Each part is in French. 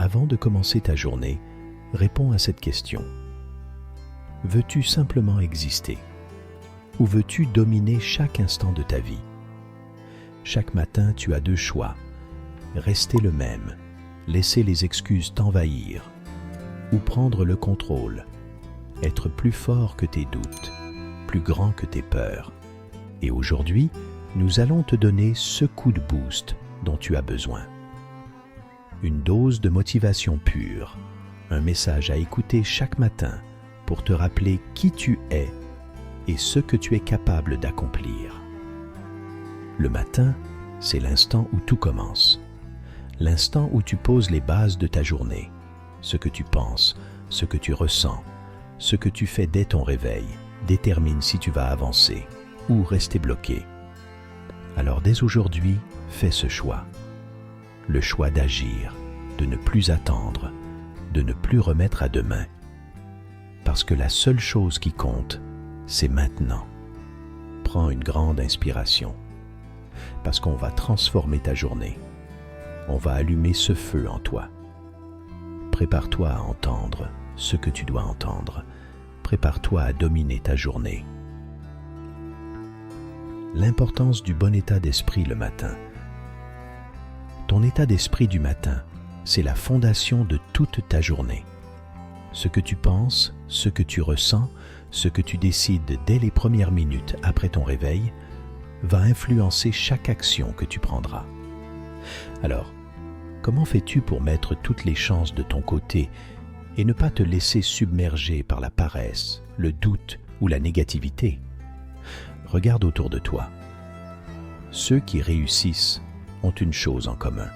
avant de commencer ta journée, réponds à cette question. Veux-tu simplement exister? Ou veux-tu dominer chaque instant de ta vie? Chaque matin, tu as deux choix. Rester le même, laisser les excuses t'envahir, ou prendre le contrôle, être plus fort que tes doutes, plus grand que tes peurs. Et aujourd'hui, nous allons te donner ce coup de boost dont tu as besoin. Une dose de motivation pure, un message à écouter chaque matin pour te rappeler qui tu es et ce que tu es capable d'accomplir. Le matin, c'est l'instant où tout commence. L'instant où tu poses les bases de ta journée. Ce que tu penses, ce que tu ressens, ce que tu fais dès ton réveil détermine si tu vas avancer ou rester bloqué. Alors dès aujourd'hui, fais ce choix. Le choix d'agir, de ne plus attendre, de ne plus remettre à demain. Parce que la seule chose qui compte, c'est maintenant. Prends une grande inspiration. Parce qu'on va transformer ta journée. On va allumer ce feu en toi. Prépare-toi à entendre ce que tu dois entendre. Prépare-toi à dominer ta journée. L'importance du bon état d'esprit le matin. Ton état d'esprit du matin, c'est la fondation de toute ta journée. Ce que tu penses, ce que tu ressens, ce que tu décides dès les premières minutes après ton réveil, va influencer chaque action que tu prendras. Alors, comment fais-tu pour mettre toutes les chances de ton côté et ne pas te laisser submerger par la paresse, le doute ou la négativité? Regarde autour de toi. Ceux qui réussissent ont une chose en commun.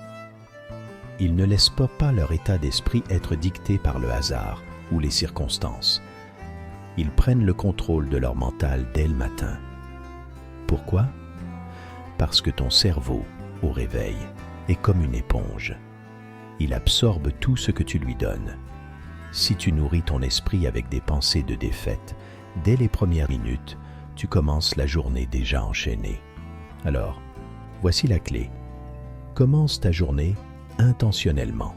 Ils ne laissent pas leur état d'esprit être dicté par le hasard ou les circonstances. Ils prennent le contrôle de leur mental dès le matin. Pourquoi? Parce que ton cerveau, au réveil, est comme une éponge. Il absorbe tout ce que tu lui donnes. Si tu nourris ton esprit avec des pensées de défaite, dès les premières minutes, tu commences la journée déjà enchaînée. Alors, voici la clé. Commence ta journée intentionnellement.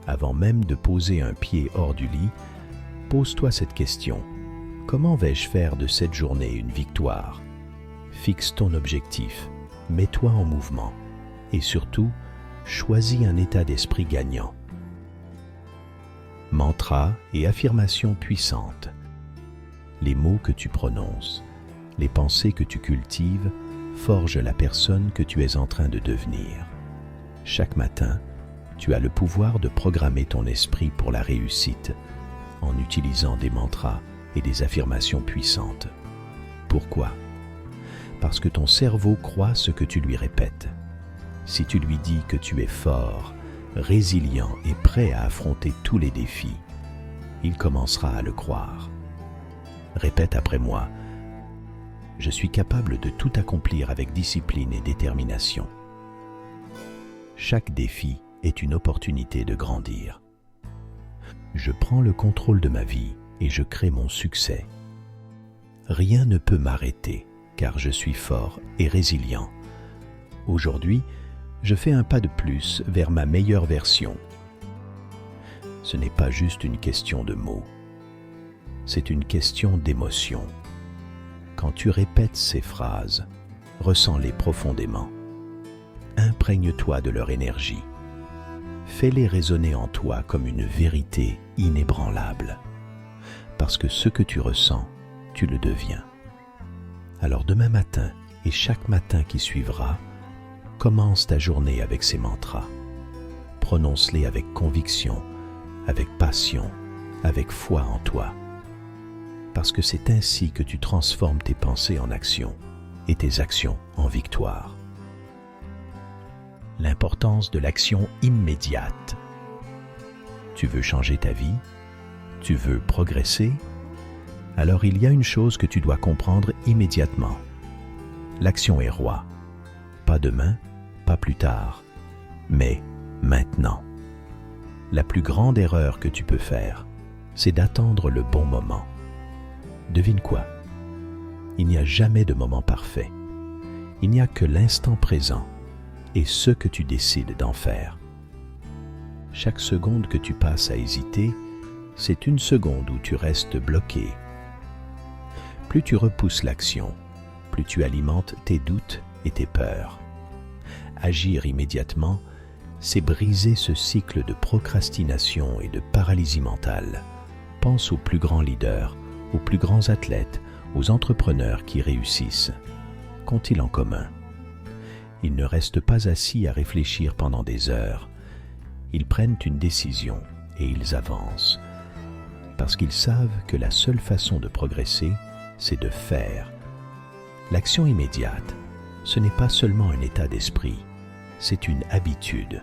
Avant même de poser un pied hors du lit, pose-toi cette question. Comment vais-je faire de cette journée une victoire? Fixe ton objectif, mets-toi en mouvement et surtout, choisis un état d'esprit gagnant. Mantra et affirmations puissantes. Les mots que tu prononces, les pensées que tu cultives forgent la personne que tu es en train de devenir. Chaque matin, tu as le pouvoir de programmer ton esprit pour la réussite en utilisant des mantras et des affirmations puissantes. Pourquoi? Parce que ton cerveau croit ce que tu lui répètes. Si tu lui dis que tu es fort, résilient et prêt à affronter tous les défis, il commencera à le croire. Répète après moi. Je suis capable de tout accomplir avec discipline et détermination. Chaque défi est une opportunité de grandir. Je prends le contrôle de ma vie et je crée mon succès. Rien ne peut m'arrêter car je suis fort et résilient. Aujourd'hui, je fais un pas de plus vers ma meilleure version. Ce n'est pas juste une question de mots, c'est une question d'émotion. Quand tu répètes ces phrases, ressens-les profondément. Imprègne-toi de leur énergie. Fais-les résonner en toi comme une vérité inébranlable. Parce que ce que tu ressens, tu le deviens. Alors demain matin et chaque matin qui suivra, commence ta journée avec ces mantras. Prononce-les avec conviction, avec passion, avec foi en toi. Parce que c'est ainsi que tu transformes tes pensées en actions et tes actions en victoire. L'importance de l'action immédiate. Tu veux changer ta vie? Tu veux progresser? Alors il y a une chose que tu dois comprendre immédiatement. L'action est roi. Pas demain, pas plus tard, mais maintenant. La plus grande erreur que tu peux faire, c'est d'attendre le bon moment. Devine quoi? Il n'y a jamais de moment parfait. Il n'y a que l'instant présent et ce que tu décides d'en faire. Chaque seconde que tu passes à hésiter, c'est une seconde où tu restes bloqué. Plus tu repousses l'action, plus tu alimentes tes doutes et tes peurs. Agir immédiatement, c'est briser ce cycle de procrastination et de paralysie mentale. Pense aux plus grands leaders, aux plus grands athlètes, aux entrepreneurs qui réussissent. Qu'ont-ils en commun? Ils ne restent pas assis à réfléchir pendant des heures. Ils prennent une décision et ils avancent. Parce qu'ils savent que la seule façon de progresser, c'est de faire. L'action immédiate, ce n'est pas seulement un état d'esprit, c'est une habitude.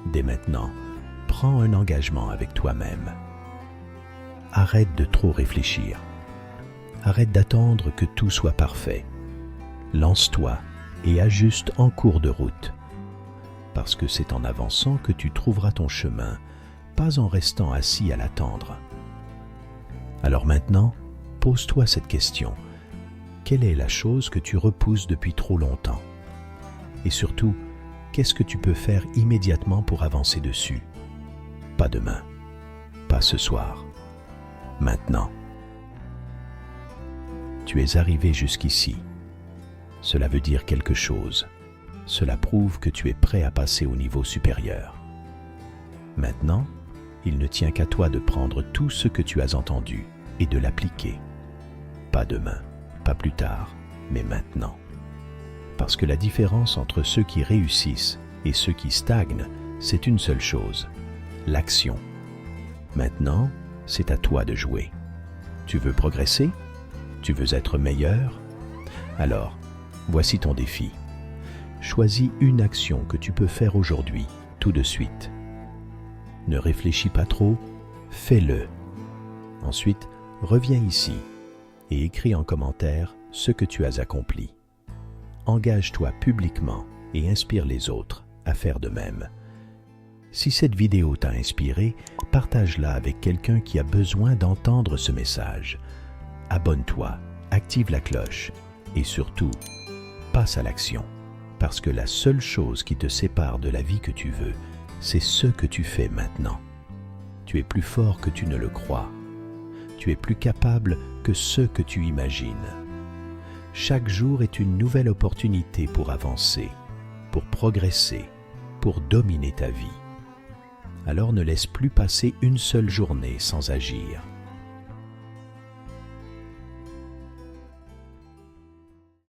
Dès maintenant, prends un engagement avec toi-même. Arrête de trop réfléchir. Arrête d'attendre que tout soit parfait. Lance-toi et ajuste en cours de route. Parce que c'est en avançant que tu trouveras ton chemin, pas en restant assis à l'attendre. Alors maintenant, pose-toi cette question. Quelle est la chose que tu repousses depuis trop longtemps? Et surtout, qu'est-ce que tu peux faire immédiatement pour avancer dessus? Pas demain, pas ce soir, maintenant. Tu es arrivé jusqu'ici. Cela veut dire quelque chose. Cela prouve que tu es prêt à passer au niveau supérieur. Maintenant, il ne tient qu'à toi de prendre tout ce que tu as entendu et de l'appliquer. Pas demain, pas plus tard, mais maintenant. Parce que la différence entre ceux qui réussissent et ceux qui stagnent, c'est une seule chose, l'action. Maintenant, c'est à toi de jouer. Tu veux progresser? Tu veux être meilleur? Alors, voici ton défi. Choisis une action que tu peux faire aujourd'hui, tout de suite. Ne réfléchis pas trop, fais-le. Ensuite, reviens ici et écris en commentaire ce que tu as accompli. Engage-toi publiquement et inspire les autres à faire de même. Si cette vidéo t'a inspiré, partage-la avec quelqu'un qui a besoin d'entendre ce message. Abonne-toi, active la cloche et surtout, passe à l'action. Parce que la seule chose qui te sépare de la vie que tu veux, c'est ce que tu fais maintenant. Tu es plus fort que tu ne le crois. Tu es plus capable que ce que tu imagines. Chaque jour est une nouvelle opportunité pour avancer, pour progresser, pour dominer ta vie. Alors ne laisse plus passer une seule journée sans agir.